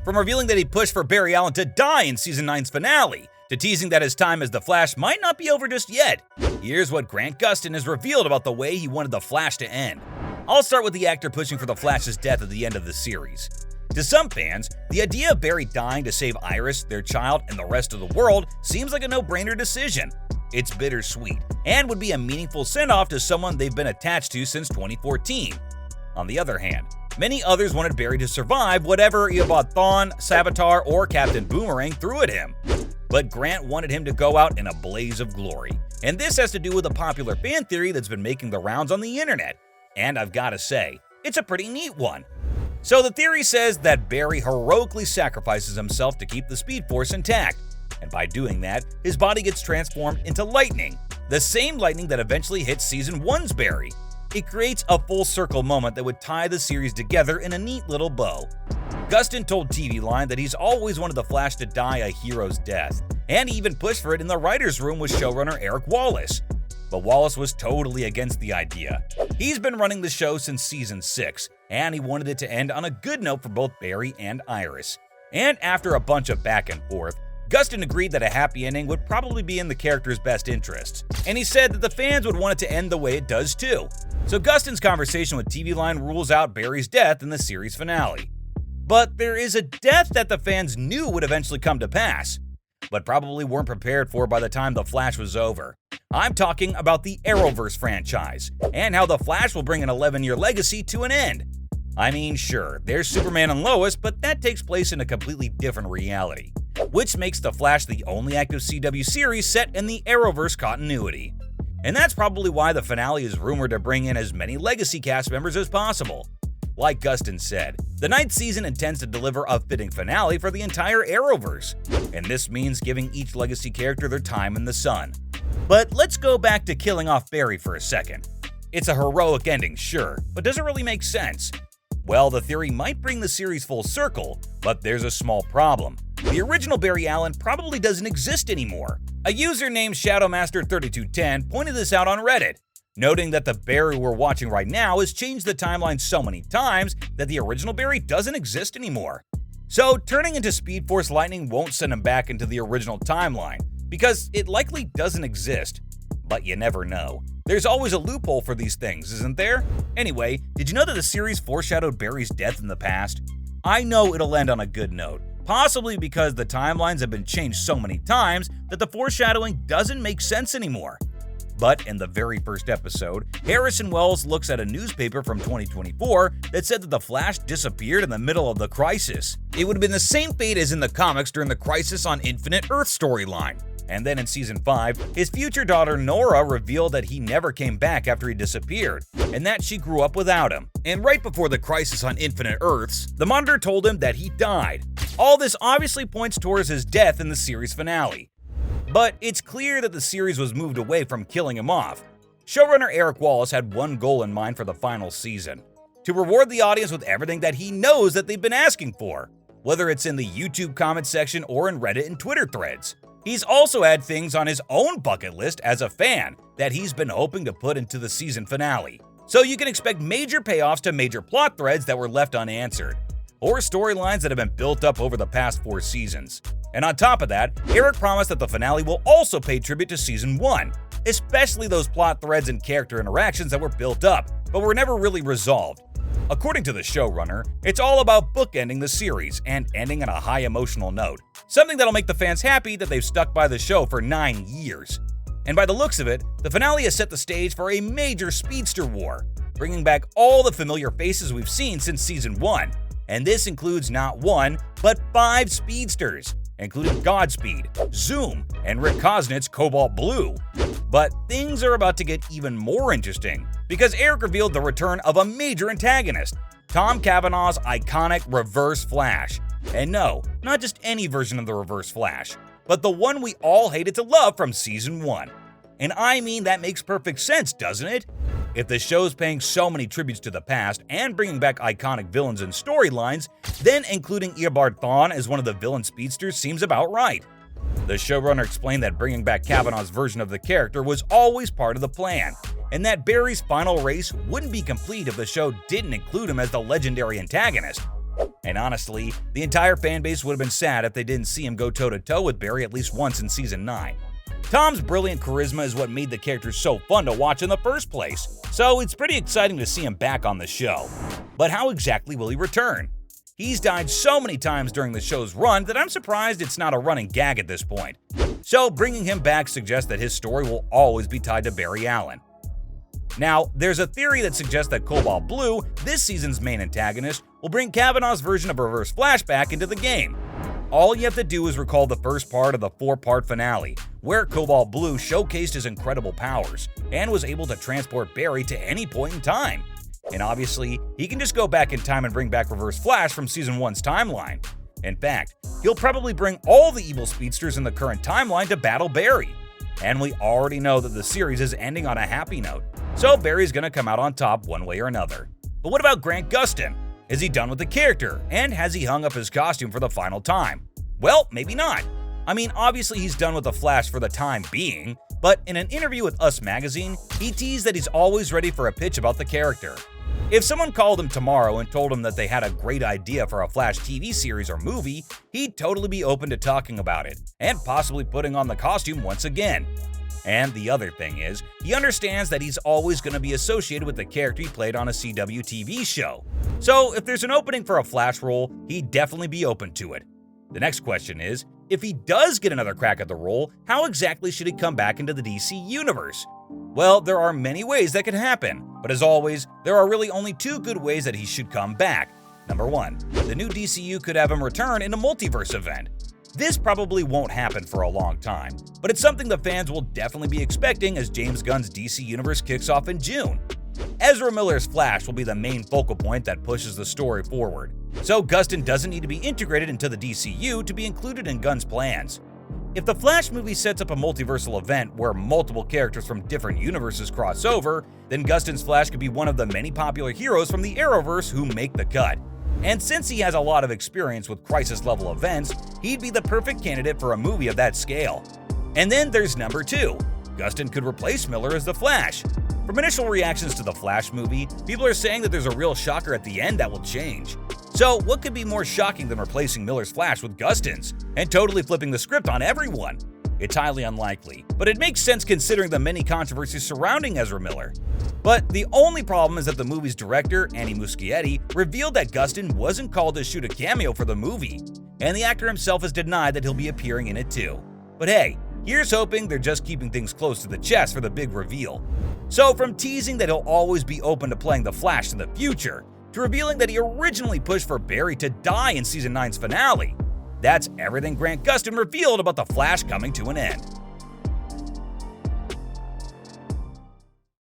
From revealing that he pushed for Barry Allen to die in Season 9's finale, to teasing that his time as the Flash might not be over just yet, here's what Grant Gustin has revealed about the way he wanted the Flash to end. I'll start with the actor pushing for the Flash's death at the end of the series. To some fans, the idea of Barry dying to save Iris, their child, and the rest of the world seems like a no-brainer decision. It's bittersweet, and would be a meaningful send-off to someone they've been attached to since 2014. On the other hand, many others wanted Barry to survive whatever Eobard Thawne, Savitar, or Captain Boomerang threw at him. But Grant wanted him to go out in a blaze of glory, and this has to do with a popular fan theory that's been making the rounds on the internet. And I've gotta say, it's a pretty neat one. So the theory says that Barry heroically sacrifices himself to keep the Speed Force intact, and by doing that, his body gets transformed into lightning, the same lightning that eventually hits Season 1's Barry. It creates a full circle moment that would tie the series together in a neat little bow. Gustin told TV Line that he's always wanted the Flash to die a hero's death, and he even pushed for it in the writer's room with showrunner Eric Wallace. But Wallace was totally against the idea. He's been running the show since Season 6, and he wanted it to end on a good note for both Barry and Iris. And after a bunch of back and forth, Gustin agreed that a happy ending would probably be in the character's best interests, and he said that the fans would want it to end the way it does too. So Gustin's conversation with TV Line rules out Barry's death in the series finale. But there is a death that the fans knew would eventually come to pass, but probably weren't prepared for by the time The Flash was over. I'm talking about the Arrowverse franchise, and how The Flash will bring an 11-year legacy to an end. I mean, sure, there's Superman and Lois, but that takes place in a completely different reality, which makes The Flash the only active CW series set in the Arrowverse continuity. And that's probably why the finale is rumored to bring in as many legacy cast members as possible. Like Gustin said, the 9th season intends to deliver a fitting finale for the entire Arrowverse, and this means giving each legacy character their time in the sun. But let's go back to killing off Barry for a second. It's a heroic ending, sure, but does it really make sense? Well, the theory might bring the series full circle, but there's a small problem. The original Barry Allen probably doesn't exist anymore. A user named Shadowmaster3210 pointed this out on Reddit, noting that the Barry we're watching right now has changed the timeline so many times that the original Barry doesn't exist anymore. So turning into Speed Force Lightning won't send him back into the original timeline, because it likely doesn't exist. But you never know. There's always a loophole for these things, isn't there? Anyway, did you know that the series foreshadowed Barry's death in the past? I know it'll end on a good note, possibly because the timelines have been changed so many times that the foreshadowing doesn't make sense anymore. But in the very first episode, Harrison Wells looks at a newspaper from 2024 that said that the Flash disappeared in the middle of the Crisis. It would have been the same fate as in the comics during the Crisis on Infinite Earth storyline. And then in Season 5, his future daughter Nora revealed that he never came back after he disappeared, and that she grew up without him. And right before the Crisis on Infinite Earths, the Monitor told him that he died. All this obviously points towards his death in the series finale. But it's clear that the series was moved away from killing him off. Showrunner Eric Wallace had one goal in mind for the final season: to reward the audience with everything that he knows that they've been asking for, whether it's in the YouTube comment section or in Reddit and Twitter threads. He's also had things on his own bucket list as a fan that he's been hoping to put into the season finale. So you can expect major payoffs to major plot threads that were left unanswered, or storylines that have been built up over the past 4 seasons. And on top of that, Eric promised that the finale will also pay tribute to Season 1, especially those plot threads and character interactions that were built up, but were never really resolved. According to the showrunner, it's all about bookending the series and ending on a high emotional note, something that'll make the fans happy that they've stuck by the show for 9 years. And by the looks of it, the finale has set the stage for a major speedster war, bringing back all the familiar faces we've seen since Season 1, and this includes not 1, but 5 speedsters, including Godspeed, Zoom, and Rick Cosnett's Cobalt Blue. But things are about to get even more interesting, because Eric revealed the return of a major antagonist, Tom Cavanaugh's iconic Reverse Flash. And no, not just any version of the Reverse Flash, but the one we all hated to love from Season 1. And I mean, that makes perfect sense, doesn't it? If the show's paying so many tributes to the past and bringing back iconic villains and storylines, then including Eobard Thawne as one of the villain speedsters seems about right. The showrunner explained that bringing back Cavanaugh's version of the character was always part of the plan, and that Barry's final race wouldn't be complete if the show didn't include him as the legendary antagonist. And honestly, the entire fanbase would have been sad if they didn't see him go toe-to-toe with Barry at least once in Season 9. Tom's brilliant charisma is what made the character so fun to watch in the first place, so it's pretty exciting to see him back on the show. But how exactly will he return? He's died so many times during the show's run that I'm surprised it's not a running gag at this point. So bringing him back suggests that his story will always be tied to Barry Allen. Now, there's a theory that suggests that Cobalt Blue, this season's main antagonist, will bring Kavanaugh's version of Reverse Flash back into the game. All you have to do is recall the first part of the 4-part finale, where Cobalt Blue showcased his incredible powers and was able to transport Barry to any point in time. And obviously, he can just go back in time and bring back Reverse Flash from Season 1's timeline. In fact, he'll probably bring all the evil speedsters in the current timeline to battle Barry. And we already know that the series is ending on a happy note, so Barry's gonna come out on top one way or another. But what about Grant Gustin? Is he done with the character, and has he hung up his costume for the final time? Well, maybe not. I mean, obviously he's done with the Flash for the time being, but in an interview with Us Magazine, he teased that he's always ready for a pitch about the character. If someone called him tomorrow and told him that they had a great idea for a Flash TV series or movie, he'd totally be open to talking about it, and possibly putting on the costume once again. And the other thing is, he understands that he's always going to be associated with the character he played on a CW TV show. So if there's an opening for a Flash role, he'd definitely be open to it. The next question is, if he does get another crack at the role, how exactly should he come back into the DC universe? Well, there are many ways that could happen, but as always, there are really only 2 good ways that he should come back. Number 1, the new DCU could have him return in a multiverse event. This probably won't happen for a long time, but it's something the fans will definitely be expecting as James Gunn's DC Universe kicks off in June. Ezra Miller's Flash will be the main focal point that pushes the story forward, so Gustin doesn't need to be integrated into the DCU to be included in Gunn's plans. If the Flash movie sets up a multiversal event where multiple characters from different universes cross over, then Gustin's Flash could be one of the many popular heroes from the Arrowverse who make the cut. And since he has a lot of experience with crisis-level events, he'd be the perfect candidate for a movie of that scale. And then there's number 2. Gustin could replace Miller as the Flash. From initial reactions to the Flash movie, people are saying that there's a real shocker at the end that will change. So what could be more shocking than replacing Miller's Flash with Gustin's, and totally flipping the script on everyone? It's highly unlikely, but it makes sense considering the many controversies surrounding Ezra Miller. But the only problem is that the movie's director, Andy Muschietti, revealed that Gustin wasn't called to shoot a cameo for the movie, and the actor himself has denied that he'll be appearing in it too. But hey, here's hoping they're just keeping things close to the chest for the big reveal. So from teasing that he'll always be open to playing the Flash in the future, to revealing that he originally pushed for Barry to die in Season 9's finale, that's everything Grant Gustin revealed about the Flash coming to an end.